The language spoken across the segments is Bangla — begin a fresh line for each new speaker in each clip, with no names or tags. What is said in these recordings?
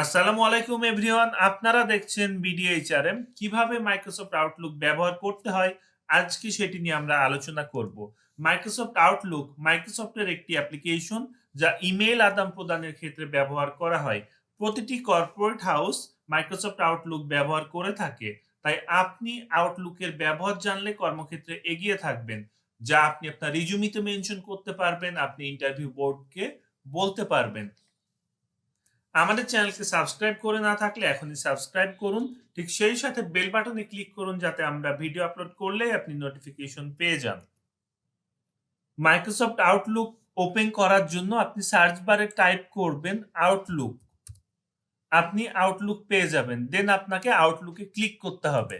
আসসালামু আলাইকুম এভরিওয়ান, আপনারা দেখছেন বিডিএইচআরএম। কিভাবে মাইক্রোসফট আউটলুক ব্যবহার করতে হয় আজকে সেটি নিয়ে আমরা আলোচনা করব। মাইক্রোসফট আউটলুক মাইক্রোসফটের একটি অ্যাপ্লিকেশন যা ইমেইল আদান প্রদানের ক্ষেত্রে ব্যবহার করা হয়। প্রতিটি কর্পোরেট হাউস মাইক্রোসফট আউটলুক ব্যবহার করে থাকে। তাই আপনি আউটলুকের ব্যবহার জানলে কর্মক্ষেত্রে এগিয়ে থাকবেন, যা আপনি আপনার রিজুমিতে মেনশন করতে পারবেন, আপনি ইন্টারভিউ বোর্ডকে বলতে পারবেন। আমাদের চ্যানেলকে সাবস্ক্রাইব করে না থাকলে এখনই সাবস্ক্রাইব করুন। ঠিক সেই সাথে বেল বাটনে ক্লিক করুন যাতে আমরা ভিডিও আপলোড করলেই আপনি নোটিফিকেশন পেয়ে যান। মাইক্রোসফট আউটলুক ওপেন করার জন্য আপনি সার্চ বারে টাইপ করবেন আউটলুক। আপনি আউটলুক পেয়ে যাবেন। দেন আপনাকে আউটলুকে ক্লিক করতে হবে।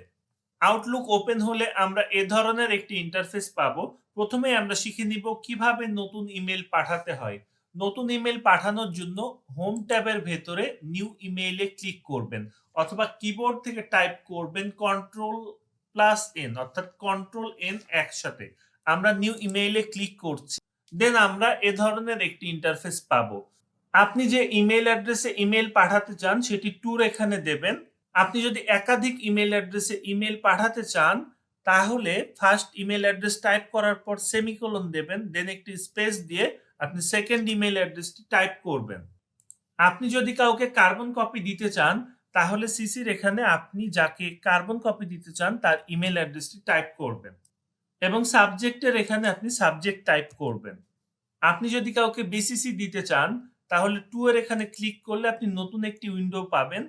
আউটলুক ওপেন হলে আমরা এ ধরনের একটি ইন্টারফেস পাবো। প্রথমে আমরা শিখে নিব কিভাবে নতুন ইমেল পাঠাতে হয়। নতুন ইমেল পাঠানোর জন্য হোম ট্যাবের ভেতরে নিউ ইমেইলে ক্লিক করবেন অথবা কিবোর্ড থেকে টাইপ করবেন কন্ট্রোল+N অর্থাৎ কন্ট্রোল এন একসাথে। আমরা নিউ ইমেইলে ক্লিক করছি। দেন আমরা এ ধরনের একটি ইন্টারফেস পাবো। আপনি যে ইমেইল অ্যাড্রেসে ইমেইল পাঠাতে চান সেটি টুর এখানে দেবেন। আপনি যদি একাধিক ইমেইল অ্যাড্রেসে ইমেইল পাঠাতে চান তাহলে ফার্স্ট ইমেইল অ্যাড্রেস টাইপ করার পর সেমিকোলন দেবেন, দেন একটি স্পেস দিয়ে আপনি সেকেন্ড ইমেইল অ্যাড্রেসটি টাইপ করবেন। আপনি যদি কাউকে কার্বন কপি দিতে চান তাহলে সিসির এখানে আপনি যাকে কার্বন কপি দিতে চান তার ইমেইল অ্যাড্রেসটি টাইপ করবেন এবং সাবজেক্টের এখানে আপনি সাবজেক্ট টাইপ করবেন। আপনি যদি কাউকে বিসিসি দিতে চান তাহলে টু এর এখানে ক্লিক করলে আপনি নতুন একটি উইন্ডো পাবেন।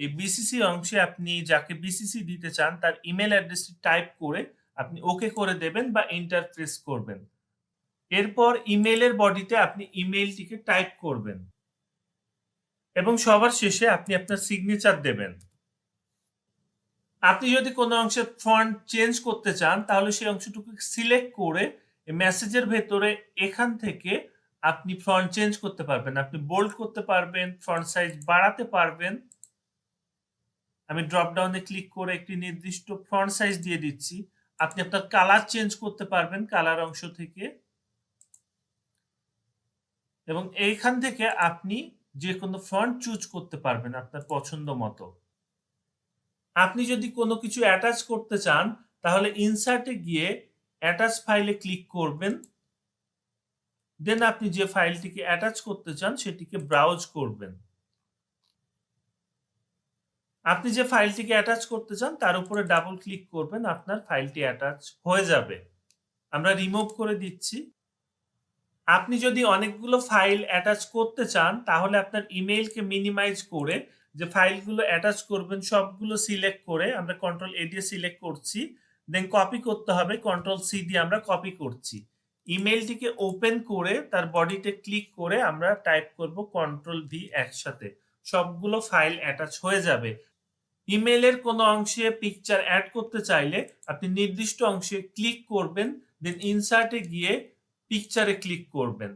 এই বিসিসি অংশে আপনি যাকে বিসিসি দিতে চান তার ইমেল অ্যাড্রেসটি টাইপ করে আপনি ওকে করে দেবেন বা এন্টার প্রেস করবেন। এরপর ইমেইলের বডিতে আপনি ইমেইলটিকে টাইপ করবেন এবং সবার শেষে আপনি আপনার সিগনেচার দেবেন। আপনি যদি কোনো অংশের ফন্ট চেঞ্জ করতে চান তাহলে সেই অংশটুকু সিলেক্ট করে মেসেজের ভেতরে এখান থেকে আপনি ফন্ট চেঞ্জ করতে পারবেন। আপনি বোল্ড করতে পারবেন, ফন্ট সাইজ বাড়াতে পারবেন। আমি ড্রপ ডাউনে ক্লিক করে একটি নির্দিষ্ট ফন্ট সাইজ দিয়ে দিচ্ছি। আপনি আপনার কালার চেঞ্জ করতে পারবেন কালার অংশ থেকে এবং এইখান থেকে আপনি যে কোনো ফন্ট চুজ করতে পারবেন আপনার পছন্দ মতো। আপনি যদি কোনো কিছু অ্যাটাচ করতে চান তাহলে ইনসার্টে গিয়ে অ্যাটাচ ফাইলে ক্লিক করবেন। দেন আপনি যে ফাইলটিকে অ্যাটাচ করতে চান সেটিকে ব্রাউজ করবেন। আপনি যে ফাইলটিকে অ্যাটাচ করতে চান তার উপরে ডাবল ক্লিক করবেন, আপনার ফাইলটি অ্যাটাচ হয়ে যাবে। আমরা রিমুভ করে দিচ্ছি। আপনি যদি অনেকগুলো ফাইল অ্যাটাচ করতে চান তাহলে আপনার ইমেইলকে মিনিমাইজ করে যে ফাইলগুলো অ্যাটাচ করবেন সবগুলো সিলেক্ট করে আমরা কন্ট্রোল এ দিয়ে সিলেক্ট করছি, দেন কপি করতে হবে, কন্ট্রোল সি দিয়ে আমরা কপি করছি। ইমেইলটিকে ওপেন করে তার বডিতে ক্লিক করে আমরা টাইপ করব কন্ট্রোল ভি একসাথে। সবগুলো ফাইল অ্যাটাচ হয়ে যাবে। ইমেইলের কোনো অংশে পিকচার অ্যাড করতে চাইলে আপনি নির্দিষ্ট অংশে ক্লিক করবেন, দেন ইনসার্টে গিয়ে পিকচারে ক্লিক করবেন।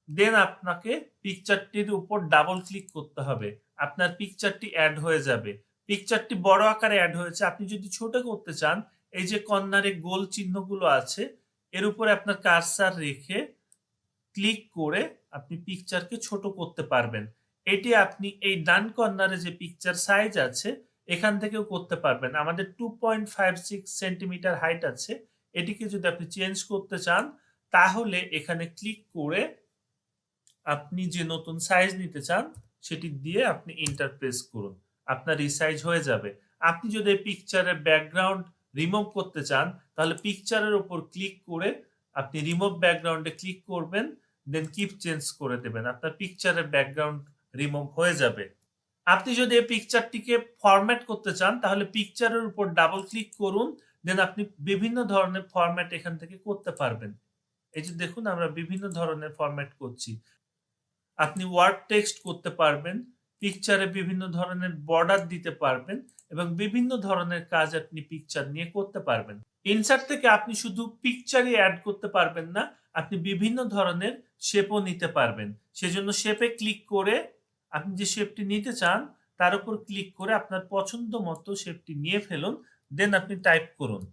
দেন আপনাকে পিকচারটির উপর ডাবল ক্লিক করতে হবে। আপনার পিকচারটি অ্যাড হয়ে যাবে। পিকচারটি বড় আকারে অ্যাড হয়েছে। আপনি যদি ছোট করতে চান এই যে কর্নারে গোল চিহ্নগুলো আছে এর উপরে আপনার কার্সার রেখে ক্লিক করে আপনি পিকচারকে ছোট করতে পারবেন। এটি আপনি এই ডান কর্নারে যে পিকচার সাইজ আছে এখান থেকেও করতে পারবেন। আমাদের 2.56 সেন্টিমিটার হাইট আছে। এটিকে যদি আপনি চেঞ্জ করতে চান তাহলে এখানে ক্লিক করে আপনি যে নতুন সাইজ নিতে চান সেটি দিয়ে আপনি এন্টার প্রেস করুন। আপনার রিসাইজ হয়ে যাবে। আপনি যদি এই পিকচারের ব্যাকগ্রাউন্ড রিমুভ করতে চান তাহলে পিকচারের উপর ক্লিক করে আপনি রিমুভ ব্যাকগ্রাউন্ডে ক্লিক করবেন, দেন কিপ চেঞ্জ করে দেবেন। আপনার পিকচারের ব্যাকগ্রাউন্ড রিমুভ হয়ে যাবে। আপনি যদি এই পিকচারটিকে ফরম্যাট করতে চান তাহলে পিকচারের উপর ডাবল ক্লিক করুন, দেন আপনি বিভিন্ন ধরনের ফরম্যাট এখান থেকে করতে পারবেন। এই যে দেখুন আমরা বিভিন্ন ধরনের ফরম্যাট করছি। আপনি ওয়ার্ড টেক্সট করতে পারবেন, পিকচারে বিভিন্ন ধরনের বর্ডার দিতে পারবেন এবং বিভিন্ন ধরনের কাজ আপনি পিকচার নিয়ে করতে পারবেন। ইনসার্ট থেকে আপনি শুধু পিকচারই অ্যাড করতে পারবেন না, আপনি বিভিন্ন ধরনের শেপও নিতে পারবেন। সেজন্য শেপে ক্লিক করে আপনি যে শেপটি নিতে চান তার উপর ক্লিক করে আপনার পছন্দ মতো শেপটি নিয়ে ফেলুন, দেন আপনি টাইপ করুন।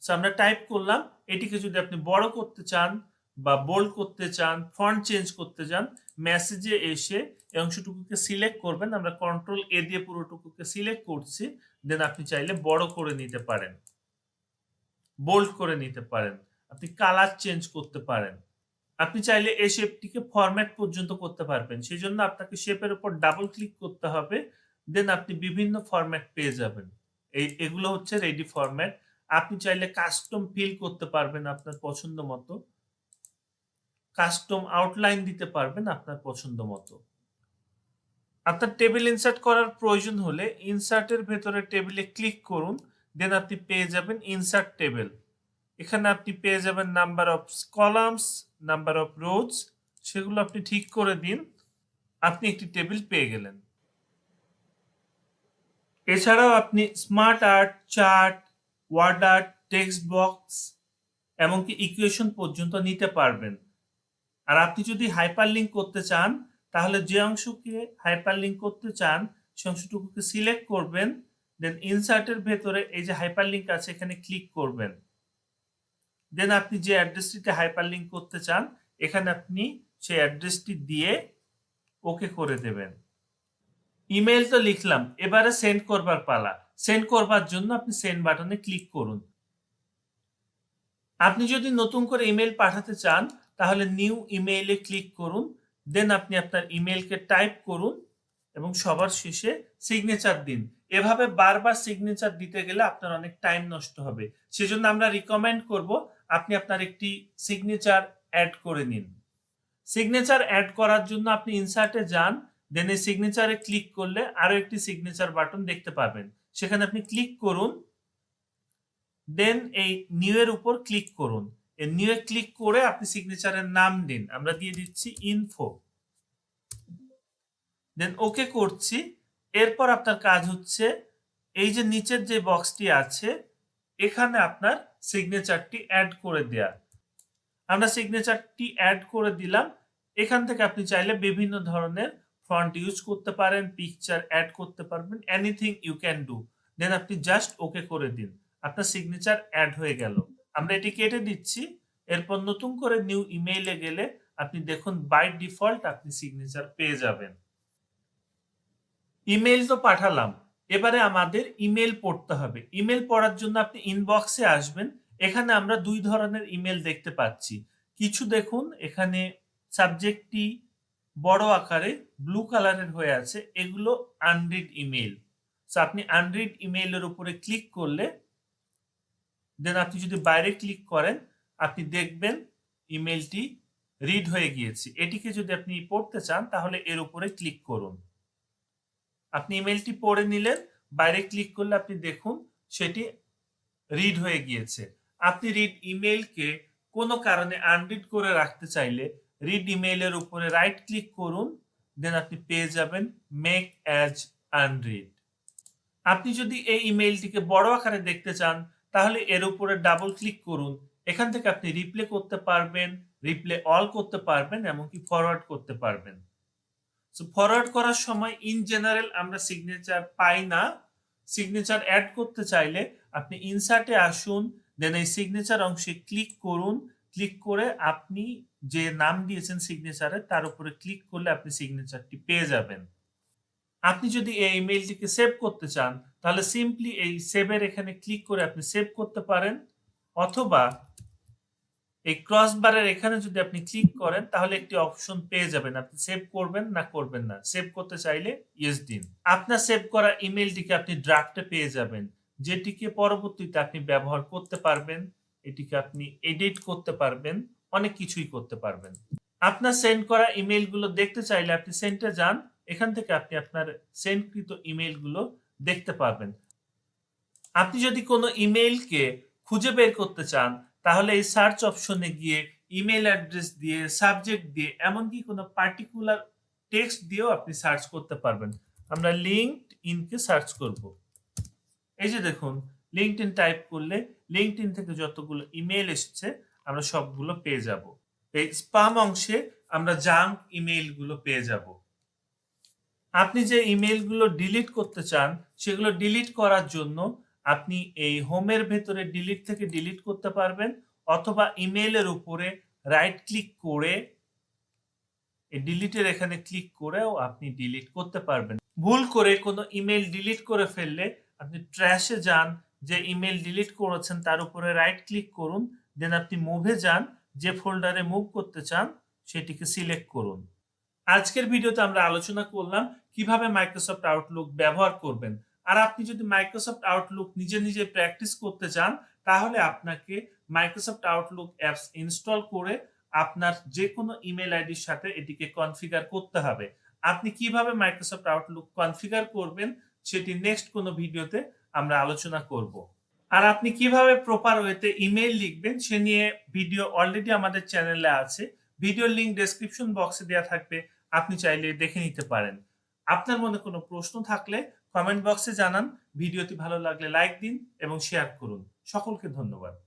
সো আমরা টাইপ করলাম। এটিকে যদি আপনি বড় করতে চান বা বোল্ড করতে চান, ফন্ট চেঞ্জ করতে চান, মেসেজে এসে এই অংশটুকুকে সিলেক্ট করবেন। আমরা কন্ট্রোল এ দিয়ে পুরোটুকুকে সিলেক্ট করছি। দেন আপনি চাইলে বড় করে নিতে পারেন, বোল্ড করে নিতে পারেন, আপনি কালার চেঞ্জ করতে পারেন। আপনি চাইলে এই শেপটিকে ফরম্যাট পর্যন্ত করতে পারবেন। সেজন্য আপনাকে শেপের উপর ডাবল ক্লিক করতে হবে। দেন আপনি বিভিন্ন ফরম্যাট পেয়ে যাবেন। এগুলো হচ্ছে রেডি ফরম্যাট। আপনি চাইলে কাস্টম ফিল করতে পারবেন আপনার পছন্দ মতো। কাস্টম আউটলাইন দিতে পারবেন আপনার পছন্দ মতো। আপনার টেবিল ইনসার্ট করার প্রয়োজন হলে ইনসার্টের ভেতরে টেবিলে ক্লিক করুন। দেন আপনি পেয়ে যাবেন ইনসার্ট টেবিল। এখানে আপনি পেয়ে যাবেন number of columns, number of rows, সেগুলো আপনি ঠিক করে দিন। আপনি একটি টেবিল পেয়ে গেলেন। এছাড়াও আপনি smart art, chart, word art, text box এমনকি ইকুয়েশন পর্যন্ত নিতে পারবেন। আর আপনি যদি হাইপারলিংক করতে চান তাহলে যে অংশকে হাইপারলিংক করতে চান সে অংশটুকুকে সিলেক্ট করবেন। দেন ইনসার্টের ভেতরে এই যে হাইপারলিংক আছে এখানে ক্লিক করবেন। দেন আপনি যে অ্যাড্রেসটিতে হাইপারলিংক করতে চান এখানে আপনি সেই অ্যাড্রেসটি দিয়ে ওকে করে দেবেন। ইমেল তো লিখলাম, এবারে সেন্ড করবার পালা। সেন্ড করবার জন্য আপনি সেন্ড বাটনে ক্লিক করুন। আপনি যদি নতুন করে ইমেল পাঠাতে চান তাহলে নিউ ইমেইলে ক্লিক করুন। দেন আপনি আপনার ইমেলকে টাইপ করুন এবং সবার শেষে সিগনেচার দিন। এভাবে বারবার সিগনেচার দিতে গেলে আপনার অনেক টাইম নষ্ট হবে। সেজন্য আমরা রিকমেন্ড করব আপনি আপনার একটি সিগনেচার অ্যাড করে নিন। সিগনেচার অ্যাড করার জন্য আপনি ইনসার্টে যান। দেন এই সিগনেচারে ক্লিক করলে আরো একটি সিগনেচার বাটন দেখতে পাবেন। সেখানে আপনি ক্লিক করুন। দেন এই নিউ এর উপর ক্লিক করুন। এই নিউ এ ক্লিক করে আপনি সিগনেচারের নাম দিন। আমরা দিয়ে দিচ্ছি ইনফো। দেন ওকে করছি। এরপর আপনার কাজ হচ্ছে এই যে নিচের যে বক্সটি আছে এখানে আপনার সিগনেচারটি অ্যাড করে দেয়া। আমরা সিগনেচারটি অ্যাড করে দিলাম। এখান থেকে আপনি চাইলে বিভিন্ন ধরনের ফন্ট ইউজ করতে পারেন, পিকচার অ্যাড করতে পারবেন, এনিথিং ইউ ক্যান ডু। দেন আপনি জাস্ট ওকে করে দিন। আপনার সিগনেচার অ্যাড হয়ে গেল। আমরা এটি কেটে দিচ্ছি। এরপর নতুন করে নিউ ইমেইলে গেলে আপনি দেখুন বাই ডিফল্ট আপনি সিগনেচার পেয়ে যাবেন। ইমেইল তো পাঠালাম, এবারে আমাদের ইমেল পড়তে হবে। ইমেল পড়ার জন্য আপনি ইনবক্সে আসবেন। এখানে আমরা দুই ধরনের ইমেল দেখতে পাচ্ছি। কিছু দেখুন এখানে সাবজেক্টটি বড় আকারে ব্লু কালারের হয়ে আছে, এগুলো আনরিড ইমেল। সো আপনি আনরিড ইমেইলের উপরে ক্লিক করলে দেন আপনি যদি বাইরে ক্লিক করেন আপনি দেখবেন ইমেলটি রিড হয়ে গিয়েছে। এটিকে যদি আপনি পড়তে চান তাহলে এর উপরে ক্লিক করুন। আপনি ইমেলটি পড়ে নিলেন, বাইরে ক্লিক করলে আপনি দেখুন সেটি রিড হয়ে গিয়েছে। আপনি রিড ইমেলকে কোনো কারণে আনরিড করে রাখতে চাইলে রিড ইমেইলের উপরে রাইট ক্লিক করুন। দেন আপনি পেয়ে যাবেন মেক অ্যাজ আনরিড। আপনি যদি এই ইমেইলটিকে বড় আকারে দেখতে চান তাহলে এর উপরে ডাবল ক্লিক করুন। এখান থেকে আপনি রিপ্লে করতে পারবেন, রিপ্লে অল করতে পারবেন, এমনকি ফরওয়ার্ড করতে পারবেন। সো ফরওয়ার্ড করার সময় ইন জেনারেল আমরা সিগনেচার পাই না। সিগনেচার অ্যাড করতে চাইলে আপনি ইনসার্টে আসুন। দেন এই সিগনেচার অংশে ক্লিক করুন। ক্লিক করে আপনি যে নাম দিয়েছেন সিগনেচারে তার উপরে ক্লিক করলে আপনি সিগনেচারটি পেয়ে যাবেন। আপনি যদি এই ইমেইলটিকে সেভ করতে চান তাহলে সিম্পলি এই সেভের এখানে ক্লিক করে আপনি সেভ করতে পারেন, অথবা এই ক্রস বারের এখানে যদি আপনি ক্লিক করেন তাহলে একটি অপশন পেয়ে যাবেন আপনি সেভ করবেন না করবেন না। সেভ করতে চাইলে ইয়েস দিন। আপনার সেভ করা ইমেইলটিকে আপনি ড্রাফটে পেয়ে যাবেন, যেটিকে পরবর্তীতে আপনি ব্যবহার করতে পারবেন। এটিকে আপনি এডিট করতে পারবেন, অনেক কিছুই করতে পারবেন। আপনার সেন্ড করা ইমেইলগুলো দেখতে চাইলে আপনি সেন্টে যান। এখান থেকে আপনি আপনার সেন্ডকৃত ইমেইলগুলো দেখতে পারবেন। আপনি যদি কোনো ইমেইলকে খুঁজে বের করতে চান তাহলে এই সার্চ অপশনে গিয়ে ইমেইল অ্যাড্রেস দিয়ে, সাবজেক্ট দিয়ে, এমনকি কোনো পার্টিকুলার টেক্সট দিয়েও আপনি সার্চ করতে পারবেন। আমরা লিঙ্কড ইনকে সার্চ করব। এই যে দেখুন লিঙ্কড ইন টাইপ করলে লিঙ্কড ইন থেকে যতগুলো ইমেইল এসেছে আমরা সবগুলো পেয়ে যাব। এই স্প্যাম অংশে আমরা জাঙ্ক ইমেইলগুলো পেয়ে যাব। আপনি যে ইমেইলগুলো ডিলিট করতে চান সেগুলো ডিলিট করার জন্য আপনি এই হোমের ভেতরে ডিলিট থেকে ডিলিট করতে পারবেন, অথবা ইমেইলের উপরে রাইট ক্লিক করে এই ডিলিটের এখানে ক্লিক করেও আপনি ডিলিট করতে পারবেন। ভুল করে কোনো ইমেইল ডিলিট করে ফেললে আপনি ট্র্যাশে যান, যে ইমেইল ডিলিট করেছেন তার উপরে রাইট ক্লিক করুন, দেন আপনি মুভে যান, যে ফোল্ডারে মুভ করতে চান সেটিকে সিলেক্ট করুন। আজকের ভিডিওতে আমরা আলোচনা করলাম কিভাবে মাইক্রোসফট আউটলুক ব্যবহার করবেন। আর আপনি যদি মাইক্রোসফট আউটলুক নিজে প্র্যাকটিস করতে চান, তাহলে আপনাকে মাইক্রোসফট আউটলুক অ্যাপস ইনস্টল করে আপনার যেকোনো ইমেইল আইডির সাথে এটিকে কনফিগার করতে হবে। আপনি কিভাবে মাইক্রোসফট আউটলুক কনফিগার করবেন সেটি নেক্সট কোনো ভিডিওতে আমরা আলোচনা করব। আর আপনি কিভাবে প্রপার ওয়েতে ইমেইল লিখবেন সে নিয়ে ভিডিও অলরেডি আমাদের চ্যানেলে আছে। ভিডিওর লিংক ডেসক্রিপশন বক্সে দেওয়া থাকবে। আপনি চাইলে দেখে নিতে পারেন। আপনার মনে কোনো প্রশ্ন থাকলে কমেন্ট বক্সে জানান। ভিডিওটি ভালো লাগলে লাইক দিন এবং শেয়ার করুন। সকলকে ধন্যবাদ।